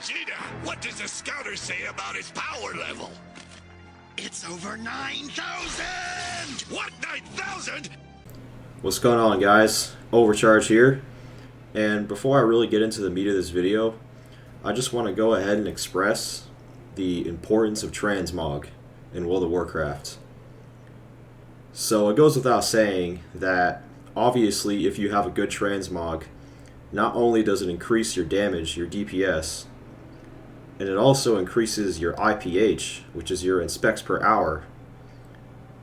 Vegeta, what does the scouter say about his power level? It's over 9,000! What, 9,000? What's going on, guys? Overcharge here. And before I really get into the meat of this video, I just want to go ahead and express the importance of Transmog in World of Warcraft. So it goes without saying that obviously if you have a good Transmog, not only does it increase your damage, your DPS, and it also increases your IPH, which is your inspects per hour.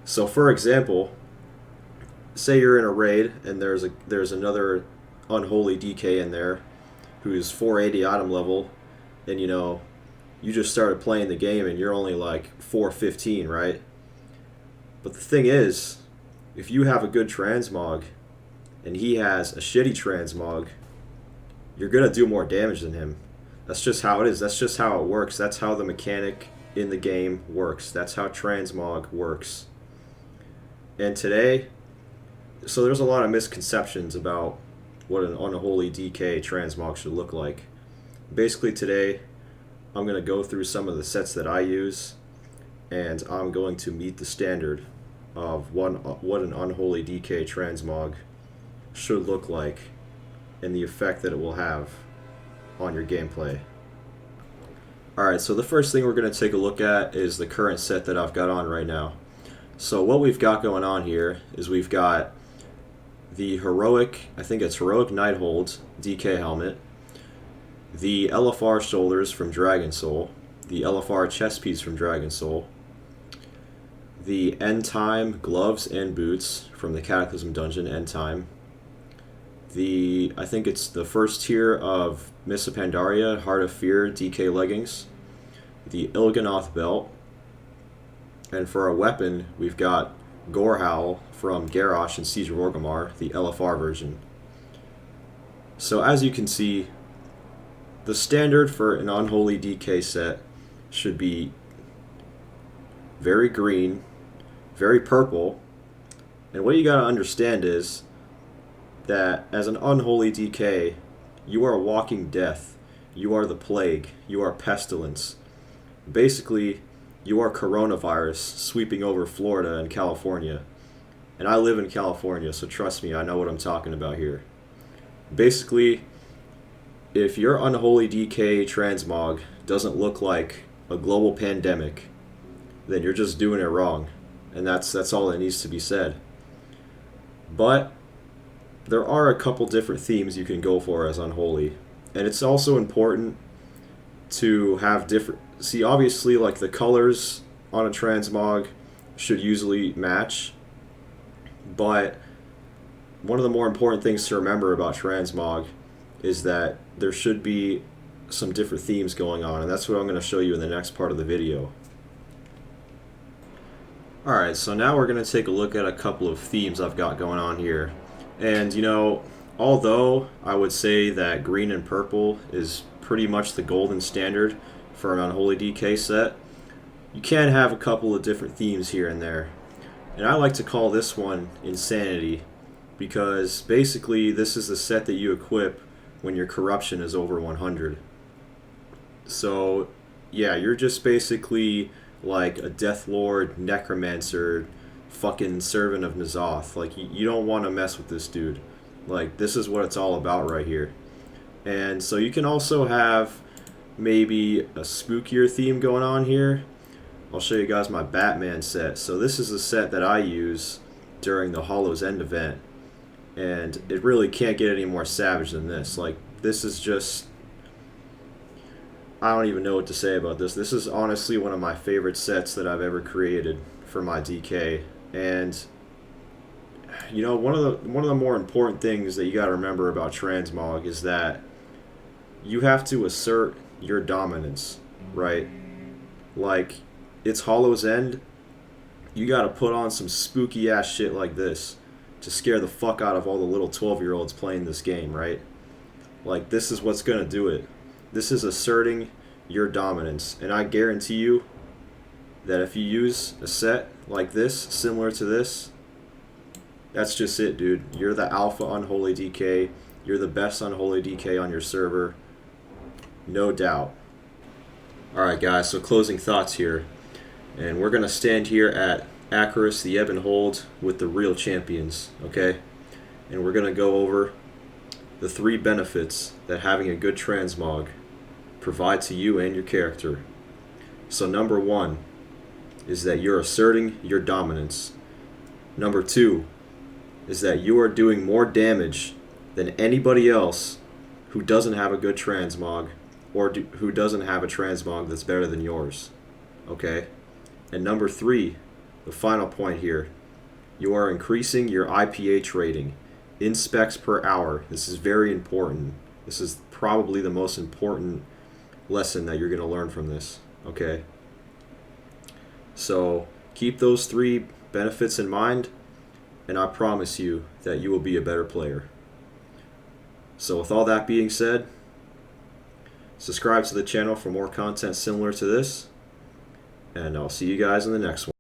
So for example, say you're in a raid and there's another Unholy DK in there who's 480 item level, and you just started playing the game and you're only like 415, right? But the thing is, if you have a good Transmog and he has a shitty Transmog, you're gonna do more damage than him. That's just how it is. That's just how it works. That's how the mechanic in the game works. That's how Transmog works. And today, so there's a lot of misconceptions about what an Unholy DK Transmog should look like. Basically today, I'm going to go through some of the sets that I use, and I'm going to meet the standard of what an Unholy DK Transmog should look like and the effect that it will have on your gameplay. Alright, so the first thing we're going to take a look at is the current set that I've got on right now. So what we've got going on here is we've got the heroic, I think it's heroic Nighthold DK helmet, the LFR shoulders from Dragon Soul, the LFR chest piece from Dragon Soul, the End Time gloves and boots from the Cataclysm dungeon, End Time, I think it's the first tier of Mists of Pandaria Heart of Fear DK leggings, the Il'gynoth belt, and for our weapon we've got Gorehowl from Garrosh and Siege of Orgrimmar, the LFR version. So as you can see, the standard for an Unholy DK set should be very green, very purple, and what you gotta understand is that as an Unholy DK, you are walking death, you are the plague, you are pestilence. Basically, you are coronavirus sweeping over Florida and California. And I live in California, so trust me, I know what I'm talking about here. Basically, if your Unholy DK Transmog doesn't look like a global pandemic, then you're just doing it wrong. And that's all that needs to be said. But there are a couple different themes you can go for as Unholy. And it's also important to have different... See, obviously, like, the colors on a Transmog should usually match. But one of the more important things to remember about Transmog is that there should be some different themes going on. And that's what I'm going to show you in the next part of the video. Alright, so now we're going to take a look at a couple of themes I've got going on here. And, although I would say that green and purple is pretty much the golden standard for an Unholy DK set, you can have a couple of different themes here and there. And I like to call this one Insanity, because basically this is the set that you equip when your corruption is over 100. So, yeah, you're just basically like a Death Lord, Necromancer, fucking servant of N'Zoth. Like, you don't want to mess with this dude. Like, this is what it's all about right here. And so you can also have maybe a spookier theme going on here. I'll show you guys my Batman set. So this is a set that I use during the Hollow's End event. And it really can't get any more savage than this. Like, this is just... I don't even know what to say about this. This is honestly one of my favorite sets that I've ever created for my DK. And one of the more important things that you got to remember about Transmog is that you have to assert your dominance, right? Like, it's Hollow's End, you got to put on some spooky ass shit like this to scare the fuck out of all the little 12-year-olds playing this game, right? Like, this is what's gonna do it. This is asserting your dominance, and I guarantee you that if you use a set like this, similar to this, that's just it, dude. You're the alpha Unholy DK. You're the best Unholy DK on your server. No doubt. Alright guys, so closing thoughts here. And we're going to stand here at Acarus, the Ebb and Hold, with the real champions, okay? And we're going to go over the 3 benefits that having a good transmog provides to you and your character. So number 1 is that you're asserting your dominance. Number 2 is that you are doing more damage than anybody else who doesn't have a good transmog, or who doesn't have a transmog that's better than yours. Okay? And number 3, the final point here, you are increasing your IPH rating in specs per hour. This is very important. This is probably the most important lesson that you're going to learn from this. Okay? So keep those 3 benefits in mind, and I promise you that you will be a better player. So with all that being said, subscribe to the channel for more content similar to this, and I'll see you guys in the next one.